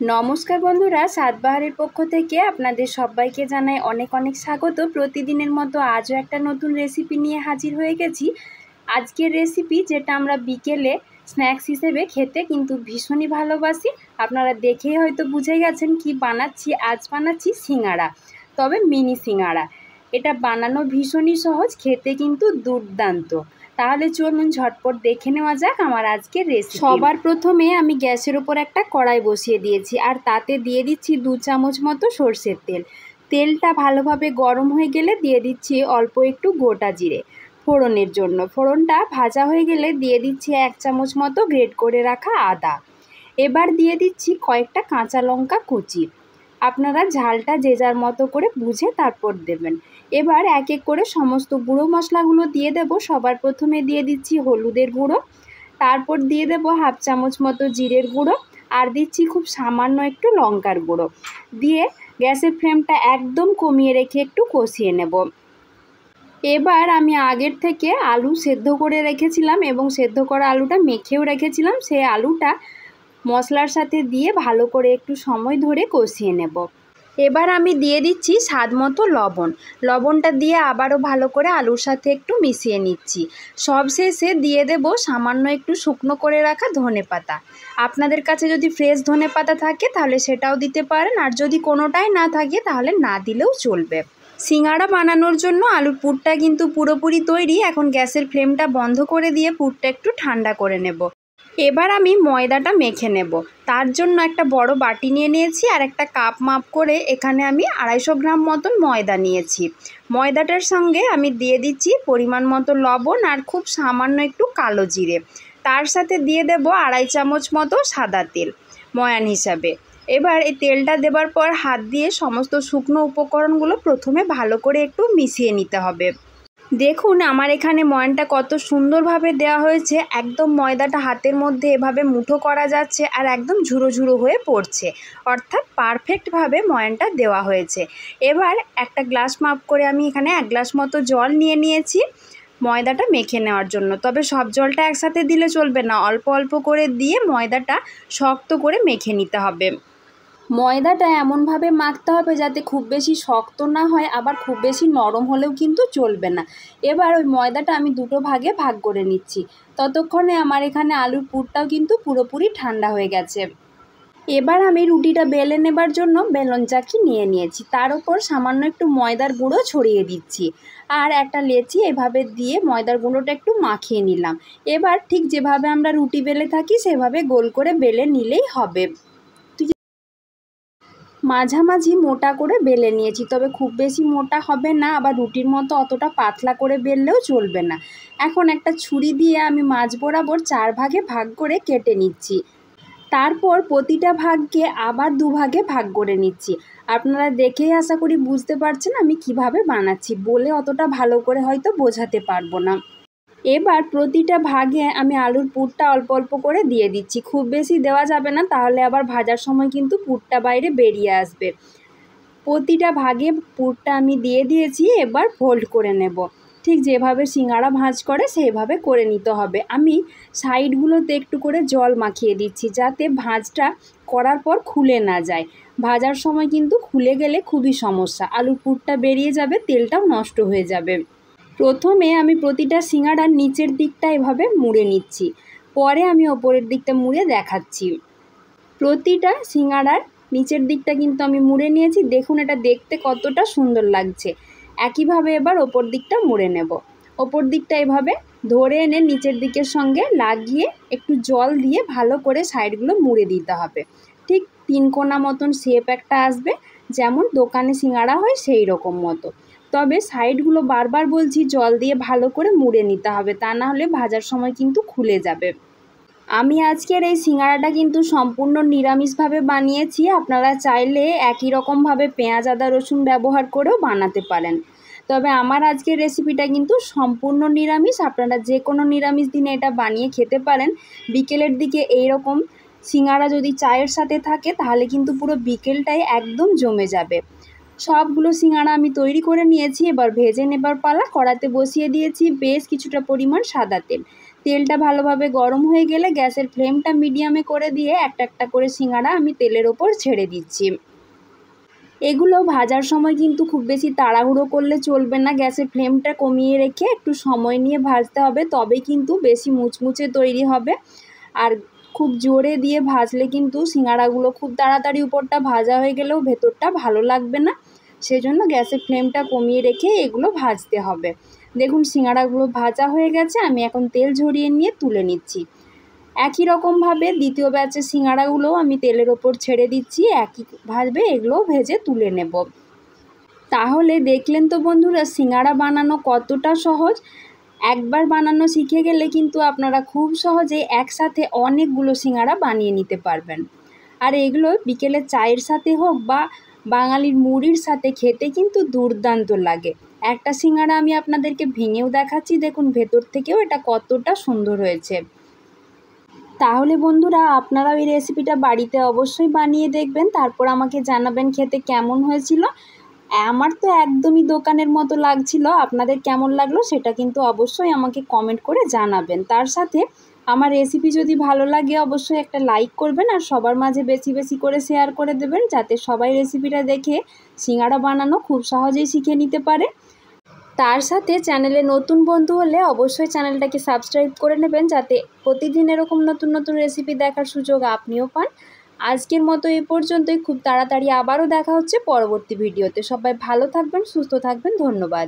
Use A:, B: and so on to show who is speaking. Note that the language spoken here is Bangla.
A: নমস্কার বন্ধুরা, সাতবাহারের পক্ষ থেকে আপনাদের সবাইকে জানাই অনেক অনেক স্বাগত। প্রতিদিনের মতো আজও একটা নতুন রেসিপি নিয়ে হাজির হয়ে গেছি। আজকের রেসিপি যেটা আমরা বিকেলে স্ন্যাক্স হিসেবে খেতে কিন্তু ভীষণই ভালোবাসি। আপনারা দেখেই হয়তো বুঝে গেছেন কি বানাচ্ছি। আজ বানাচ্ছি সিঙ্গাড়া, তবে মিনি সিঙ্গাড়া। এটা বানানো ভীষণই সহজ, খেতে কিন্তু দুর্দান্ত। তাহলে চলুন ঝটপট দেখে নেওয়া যাক আমার আজকের রেসিপি। সবার প্রথমে আমি গ্যাসের ওপর একটা কড়াই বসিয়ে দিয়েছি, আর তাতে দিয়ে দিচ্ছি 2 চামচ মতো সর্ষের তেল। তেলটা ভালোভাবে গরম হয়ে গেলে দিয়ে দিচ্ছি অল্প একটু গোটা জিরে ফোড়নের জন্য। ফোড়নটা ভাজা হয়ে গেলে দিয়ে দিচ্ছি 1 চামচ মতো গ্রেট করে রাখা আদা। এবার দিয়ে দিচ্ছি কয়েকটা কাঁচা লঙ্কা কুচি। আপনারা ঝালটা যে যার মতো করে বুঝে তারপর দেবেন। এবার এক এক করে সমস্ত গুঁড়ো মশলাগুলো দিয়ে দেব। সবার প্রথমে দিয়ে দিচ্ছি হলুদের গুঁড়ো, তারপর দিয়ে দেব 1/2 চামচ মতো জিরের গুঁড়ো, আর দিচ্ছি খুব সামান্য একটু লঙ্কার গুঁড়ো। দিয়ে গ্যাসের ফ্লেমটা একদম কমিয়ে রেখে একটু কষিয়ে নেব। এবার আমি আগের থেকে আলু সেদ্ধ করে রেখেছিলাম এবং সেদ্ধ করা আলুটা মেখেও রেখেছিলাম, সেই আলুটা মশলার সাথে দিয়ে ভালো করে একটু সময় ধরে কষিয়ে নেব। এবার আমি দিয়ে দিচ্ছি স্বাদ মতো লবণ। লবণটা দিয়ে আবারও ভালো করে আলুর সাথে একটু মিশিয়ে নিচ্ছি। সবশেষে দিয়ে দেব সামান্য একটু শুকনো করে রাখা ধনেপাতা। আপনাদের কাছে যদি ফ্রেশ ধনেপাতা থাকে তাহলে সেটাও দিতে পারেন, আর যদি কোনোটাই না থাকে তাহলে না দিলেও চলবে। সিঙ্গাড়া বানানোর জন্য আলুর পুরটা কিন্তু পুরোপুরি তৈরি। এখন গ্যাসের ফ্লেমটা বন্ধ করে দিয়ে পুরটা একটু ঠান্ডা করে নেব। এবার আমি ময়দাটা মেখে নেব। তার জন্য একটা বড় বাটি নিয়ে নিয়েছি, আর একটা কাপ মাপ করে এখানে আমি 250 গ্রাম মতন ময়দা নিয়েছি। ময়দাটার সঙ্গে আমি দিয়ে দিচ্ছি পরিমাণ মতো লবণ আর খুব সামান্য একটু কালো জিরে। তার সাথে দিয়ে দেব 2.5 চামচ মতো সাদা তেল ময়ান হিসাবে। এবার এই তেলটা দেবার পর হাত দিয়ে সমস্ত শুকনো উপকরণগুলো প্রথমে ভালো করে একটু মিশিয়ে নিতে হবে। দেখুন আমার এখানে ময়ানটা কত সুন্দরভাবে দেওয়া হয়েছে। একদম ময়দাটা হাতের মধ্যে এভাবে মুঠো করা যাচ্ছে আর একদম ঝুরো ঝুরো হয়ে পড়ছে, অর্থাৎ পারফেক্টভাবে ময়ানটা দেওয়া হয়েছে। এবার একটা গ্লাস মাপ করে আমি এখানে 1 গ্লাস মতো জল নিয়ে নিয়েছি ময়দাটা মেখে নেওয়ার জন্য। তবে সব জলটা একসাথে দিলে চলবে না, অল্প অল্প করে দিয়ে ময়দাটা শক্ত করে মেখে নিতে হবে। ময়দাটা এমনভাবে মাখতে হবে যাতে খুব বেশি শক্ত না হয়, আবার খুব বেশি নরম হলেও কিন্তু চলবে না। এবার ওই ময়দাটা আমি 2 ভাগে ভাগ করে নিচ্ছি। ততক্ষণে আমার এখানে আলুর পুরটাও কিন্তু পুরোপুরি ঠান্ডা হয়ে গেছে। এবার আমি রুটিটা বেলে নেবার জন্য বেলন চাকি নিয়ে নিয়েছি, তার উপর সামান্য একটু ময়দার গুঁড়ো ছড়িয়ে দিচ্ছি, আর একটা লেচি এভাবে দিয়ে ময়দার গুঁড়োটা একটু মাখিয়ে নিলাম। এবার ঠিক যেভাবে আমরা রুটি বেলে থাকি সেভাবে গোল করে বেলে নিলেই হবে। মাঝামাঝি মোটা করে বেলে নিয়েছি, তবে খুব বেশি মোটা হবে না, আবার রুটির মতো অতটা পাতলা করে বেললেও চলবে না। এখন একটা ছুরি দিয়ে আমি মাঝ বরাবর 4 ভাগে ভাগ করে কেটে নিচ্ছি। তারপর প্রতিটা ভাগকে আবার 2 ভাগে ভাগ করে নিচ্ছি। আপনারা দেখেই আশা করি বুঝতে পারছেন আমি কিভাবে বানাচ্ছি, বলে অতটা ভালো করে হয়তো বোঝাতে পারবো না। এবার প্রতিটা ভাগে আমি আলুর পুরটা অল্প অল্প করে দিয়ে দিচ্ছি। খুব বেশি দেওয়া যাবে না, তাহলে আবার ভাজার সময় কিন্তু পুরটা বাইরে বেরিয়ে আসবে। প্রতিটা ভাগে পুরটা আমি দিয়ে দিয়েছি। এবার ফোল্ড করে নেব। ঠিক যেভাবে সিঙ্গাড়া ভাঁজ করে সেইভাবে করে নিতে হবে। আমি সাইডগুলোতে একটু করে জল মাখিয়ে দিচ্ছি যাতে ভাঁজটা করার পর খুলে না যায়। ভাজার সময় কিন্তু খুলে গেলে খুবই সমস্যা, আলুর পুরটা বেরিয়ে যাবে, তেলটাও নষ্ট হয়ে যাবে। প্রথমে আমি প্রতিটা সিঙ্গাড়ার নিচের দিকটা এভাবে মুড়ে নিচ্ছি, পরে আমি ওপরের দিকটা মুড়ে দেখাচ্ছি। প্রতিটা সিঙ্গাড়ার নিচের দিকটা কিন্তু আমি মুড়ে নিয়েছি। দেখুন এটা দেখতে কতটা সুন্দর লাগছে। একইভাবে এবার ওপর দিকটা মুড়ে নেব। ওপর দিকটা এভাবে ধরে এনে নিচের দিকের সঙ্গে লাগিয়ে একটু জল দিয়ে ভালো করে সাইডগুলো মুড়ে দিতে হবে। ঠিক 3 কোনা মতন শেপ একটা আসবে, যেমন দোকানে সিঙ্গাড়া হয় সেই রকম মতো। তবে সাইডগুলো বারবার বলছি জল দিয়ে ভালো করে মুড়ে নিতে হবে, তা না হলে ভাজার সময় কিন্তু খুলে যাবে। আমি আজকের এই সিঙ্গাড়াটা কিন্তু সম্পূর্ণ নিরামিষভাবে বানিয়েছি। আপনারা চাইলে একই রকমভাবে পেঁয়াজ আদা রসুন ব্যবহার করেও বানাতে পারেন, তবে আমার আজকের রেসিপিটা কিন্তু সম্পূর্ণ নিরামিষ। আপনারা যে কোনো নিরামিষ দিনে এটা বানিয়ে খেতে পারেন। বিকেলের দিকে এই রকম সিঙ্গাড়া যদি চায়ের সাথে থাকে তাহলে কিন্তু পুরো বিকেলটাই একদম জমে যাবে। সবগুলো সিঙ্গাড়া আমি তৈরি করে নিয়েছি। এবার ভেজে নেবার পালা। কড়াতে বসিয়ে দিয়েছি বেশ কিছুটা পরিমাণ সাদা তেল। তেলটা ভালোভাবে গরম হয়ে গেলে গ্যাসের ফ্লেমটা মিডিয়ামে করে দিয়ে একটা একটা করে সিঙ্গাড়া আমি তেলের ওপর ছেড়ে দিচ্ছি। এগুলো ভাজার সময় কিন্তু খুব বেশি তাড়াহুড়ো করলে চলবে না, গ্যাসের ফ্লেমটা কমিয়ে রেখে একটু সময় নিয়ে ভাজতে হবে, তবে কিন্তু বেশি মুচমুচে তৈরি হবে। আর খুব জোরে দিয়ে ভাজলে কিন্তু সিঙ্গাড়াগুলো খুব তাড়াতাড়ি উপরটা ভাজা হয়ে গেলেও ভেতরটা ভালো লাগবে না, সেজন্য গ্যাসের ফ্লেমটা কমিয়ে রেখে এগুলো ভাজতে হবে। দেখুন সিঙ্গাড়াগুলো ভাজা হয়ে গেছে, আমি এখন তেল ঝরিয়ে নিয়ে তুলে নিচ্ছি। একই রকমভাবে দ্বিতীয় ব্যাচের সিঙ্গাড়াগুলোও আমি তেলের ওপর ছেড়ে দিচ্ছি, একইভাবে এগুলোও ভেজে তুলে নেব। তাহলে দেখলেন তো বন্ধুরা সিঙ্গাড়া বানানো কতটা সহজ। একবার বানানো শিখে গেলে কিন্তু আপনারা খুব সহজে একসাথে অনেকগুলো সিঙ্গাড়া বানিয়ে নিতে পারবেন। আর এগুলো বিকেলের চায়ের সাথে হোক বা বাঙালির মুড়ির সাথে খেতে কিন্তু দুর্দান্ত লাগে। একটা সিঙ্গাড়া আমি আপনাদেরকে ভেঙেও দেখাচ্ছি, দেখুন ভেতর থেকেও এটা কতটা সুন্দর হয়েছে। তাহলে বন্ধুরা আপনারা এই রেসিপিটা বাড়িতে অবশ্যই বানিয়ে দেখবেন, তারপর আমাকে জানাবেন খেতে কেমন হয়েছিল। আমার তো একদমই দোকানের মতো লাগছিল, আপনাদের কেমন লাগলো সেটা কিন্তু অবশ্যই আমাকে কমেন্ট করে জানাবেন। তার সাথে আমার রেসিপি যদি ভালো লাগে অবশ্যই একটা লাইক করবেন, আর সবার মাঝে বেশি বেশি করে শেয়ার করে দেবেন, যাতে সবাই রেসিপিটা দেখে সিঙ্গাড়া বানানো খুব সহজেই শিখে নিতে পারে। তার সাথে চ্যানেলে নতুন বন্ধু হলে অবশ্যই চ্যানেলটাকে সাবস্ক্রাইব করে নেবেন, যাতে প্রতিদিন এরকম নতুন নতুন রেসিপি দেখার সুযোগ আপনিও পান। আজকের মতো এই পর্যন্তই, খুব তাড়াতাড়ি আবারও দেখা হচ্ছে পরবর্তী ভিডিওতে। সবাই ভালো থাকবেন, সুস্থ থাকবেন, ধন্যবাদ।